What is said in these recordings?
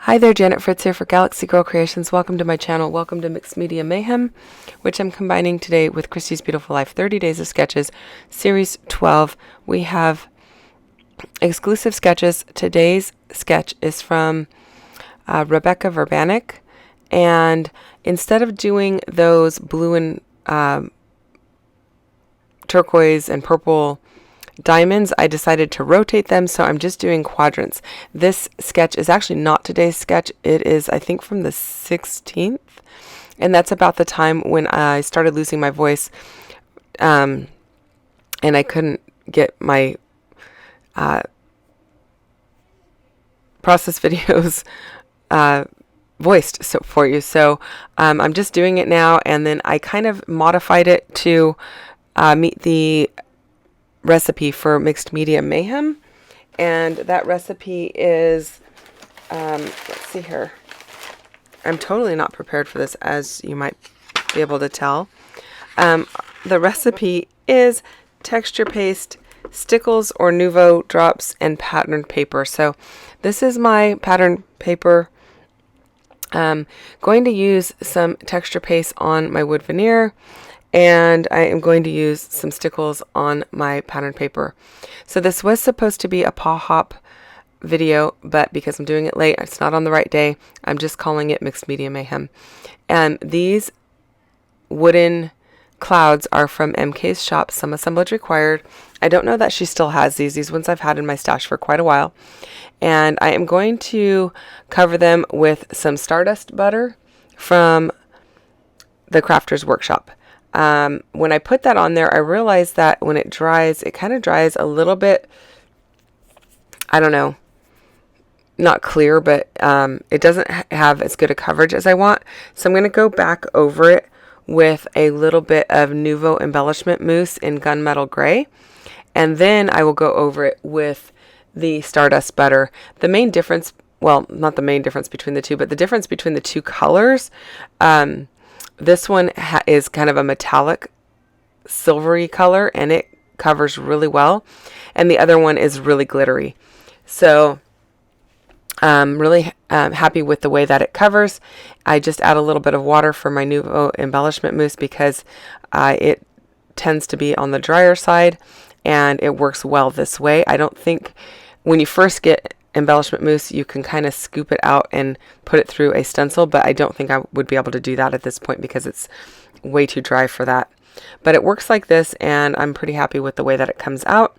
Hi there, Janet Fritz here for Galaxy Girl Creations. Welcome to my channel. Welcome to Mixed Media Mayhem, which I'm combining today with Christy's Beautiful Life 30 Days of Sketches, Series 12. We have exclusive sketches. Today's sketch is from Rebecca Verbanek, and instead of doing those blue and turquoise and purple diamonds, I decided to rotate them, so I'm just doing quadrants. This sketch is actually not today's sketch. It is, I think, from the 16th, and that's about the time when I started losing my voice, and I couldn't get my process videos voiced for you. So I'm just doing it now, and then I kind of modified it to meet the recipe for Mixed Media Mayhem, and that recipe is let's see here. I'm totally not prepared for this, as you might be able to tell. The recipe is texture paste, Stickles or Nouveau drops, and patterned paper. So this is my patterned paper. Going to use some texture paste on my wood veneer, and I am going to use some Stickles on my patterned paper. So this was supposed to be a paw hop video, but because I'm doing it late, it's not on the right day, I'm just calling it Mixed Media Mayhem. And these wooden clouds are from MK's shop, some assemblage required. I don't know that she still has these. These ones I've had in my stash for quite a while. And I am going to cover them with some Stardust butter from the Crafter's Workshop. When I put that on there, I realized that when it dries, it kind of dries a little bit, I don't know, not clear, but it doesn't have as good a coverage as I want. So I'm going to go back over it with a little bit of Nouveau embellishment mousse in gunmetal gray, and then I will go over it with the Stardust butter. The main difference, well, not the main difference between the two, but the difference between the two colors, this one is kind of a metallic silvery color, and it covers really well, and the other one is really glittery. So I'm really happy with the way that it covers. I just add a little bit of water for my Nouveau embellishment mousse because it tends to be on the drier side, and it works well this way. I don't think when you first get embellishment mousse, you can kind of scoop it out and put it through a stencil, but I don't think I would be able to do that at this point because it's way too dry for that. But it works like this, and I'm pretty happy with the way that it comes out.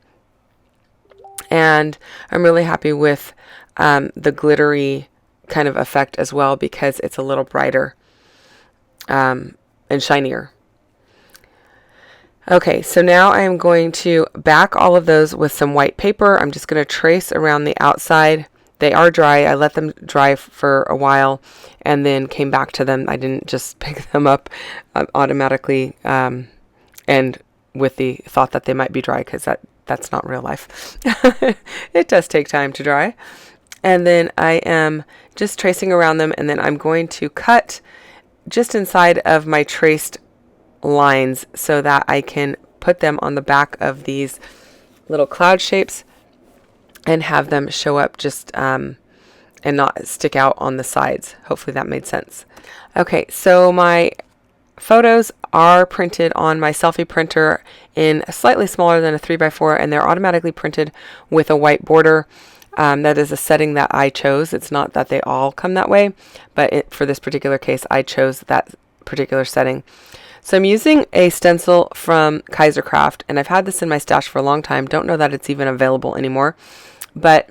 And I'm really happy with the glittery kind of effect as well, because it's a little brighter and shinier. Okay, so now I am going to back all of those with some white paper. I'm just going to trace around the outside. They are dry. I let them dry for a while and then came back to them. I didn't just pick them up automatically and with the thought that they might be dry, because that's not real life. It does take time to dry. And then I am just tracing around them, and then I'm going to cut just inside of my traced lines so that I can put them on the back of these little cloud shapes and have them show up just and not stick out on the sides. Hopefully that made sense. Okay, so my photos are printed on my selfie printer in slightly smaller than a 3x4, and they're automatically printed with a white border. That is a setting that I chose. It's not that they all come that way, but for this particular case, I chose that particular setting. So I'm using a stencil from Kaisercraft, and I've had this in my stash for a long time. Don't know that it's even available anymore, but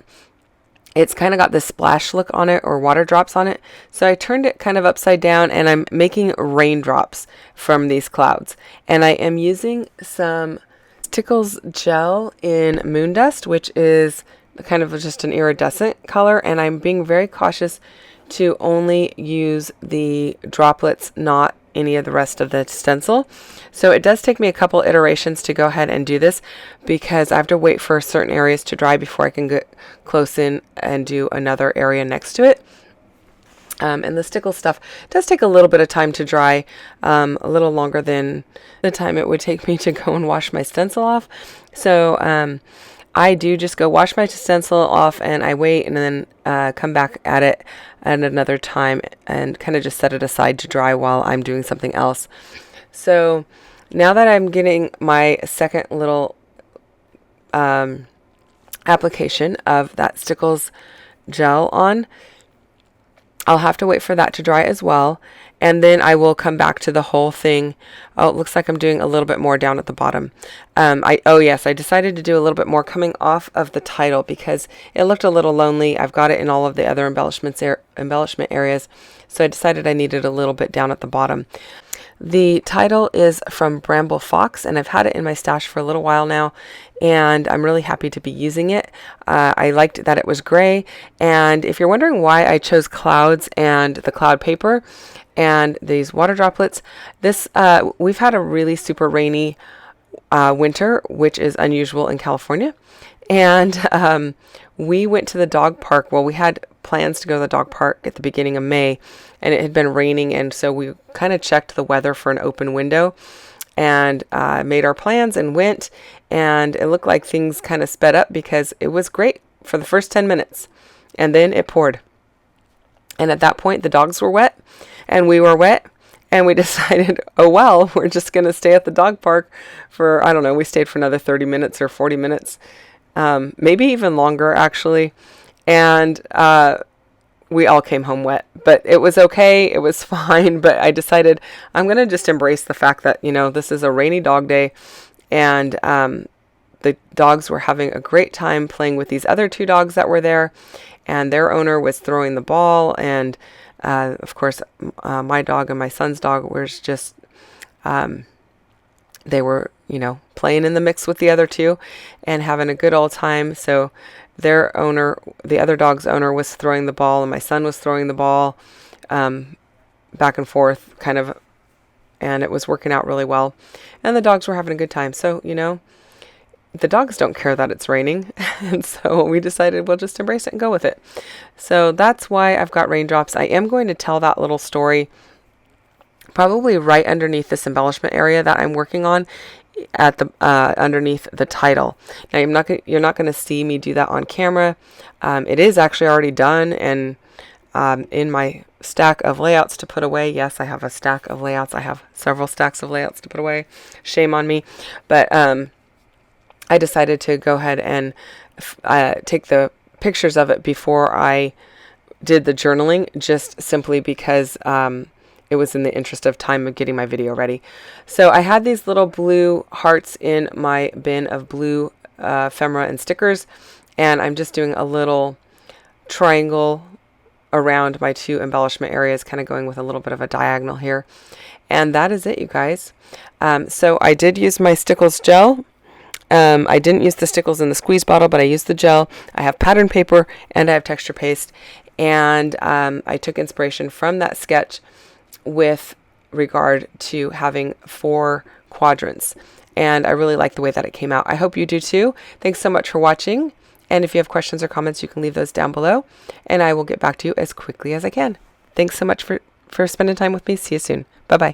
it's kind of got this splash look on it, or water drops on it. So I turned it kind of upside down, and I'm making raindrops from these clouds. And I am using some Stickles Gel in Moondust, which is kind of just an iridescent color, and I'm being very cautious to only use the droplets, not any of the rest of the stencil. So it does take me a couple iterations to go ahead and do this, because I have to wait for certain areas to dry before I can get close in and do another area next to it. And the stickle stuff does take a little bit of time to dry, a little longer than the time it would take me to go and wash my stencil off. So I do just go wash my stencil off and I wait and then come back at it at another time and kind of just set it aside to dry while I'm doing something else. So now that I'm getting my second little application of that Stickles Gel on, I'll have to wait for that to dry as well, and then I will come back to the whole thing. Oh, it looks like I'm doing a little bit more down at the bottom. Oh yes, I decided to do a little bit more coming off of the title because it looked a little lonely. I've got it in all of the other embellishment areas, so I decided I needed a little bit down at the bottom. The title is from Bramble Fox, and I've had it in my stash for a little while now, and I'm really happy to be using it. I liked that it was gray, and if you're wondering why I chose clouds and the cloud paper and these water droplets, we've had a really super rainy winter, which is unusual in California, and we went to the dog park. Well, we had plans to go to the dog park at the beginning of May, and it had been raining, and so we kind of checked the weather for an open window and made our plans and went, and it looked like things kind of sped up because it was great for the first 10 minutes, and then it poured. And at that point, the dogs were wet, and we were wet, and we decided, oh well, we're just going to stay at the dog park for, I don't know, we stayed for another 30 minutes or 40 minutes, maybe even longer actually, and we all came home wet, but it was okay. It was fine. But I decided I'm going to just embrace the fact that, this is a rainy dog day, and the dogs were having a great time playing with these other two dogs that were there, and their owner was throwing the ball. And of course, my dog and my son's dog was just, they were, playing in the mix with the other two and having a good old time. So their owner, the other dog's owner, was throwing the ball, and my son was throwing the ball back and forth, kind of, and it was working out really well. And the dogs were having a good time. So, the dogs don't care that it's raining, and so we decided we'll just embrace it and go with it. So that's why I've got raindrops. I am going to tell that little story probably right underneath this embellishment area that I'm working on, at the underneath the title. Now you're not going to see me do that on camera. It is actually already done, and in my stack of layouts to put away. Yes, I have a stack of layouts. I have several stacks of layouts to put away. Shame on me. But I decided to go ahead and take the pictures of it before I did the journaling, just simply because it was in the interest of time of getting my video ready. So I had these little blue hearts in my bin of blue ephemera and stickers, and I'm just doing a little triangle around my two embellishment areas, kind of going with a little bit of a diagonal here. And that is it, you guys. So I did use my Stickles Gel. I didn't use the Stickles in the squeeze bottle, but I used the gel. I have pattern paper and I have texture paste, and I took inspiration from that sketch with regard to having 4 quadrants, and I really like the way that it came out. I hope you do too. Thanks so much for watching, and if you have questions or comments, you can leave those down below, and I will get back to you as quickly as I can. Thanks so much for spending time with me. See you soon. Bye-bye.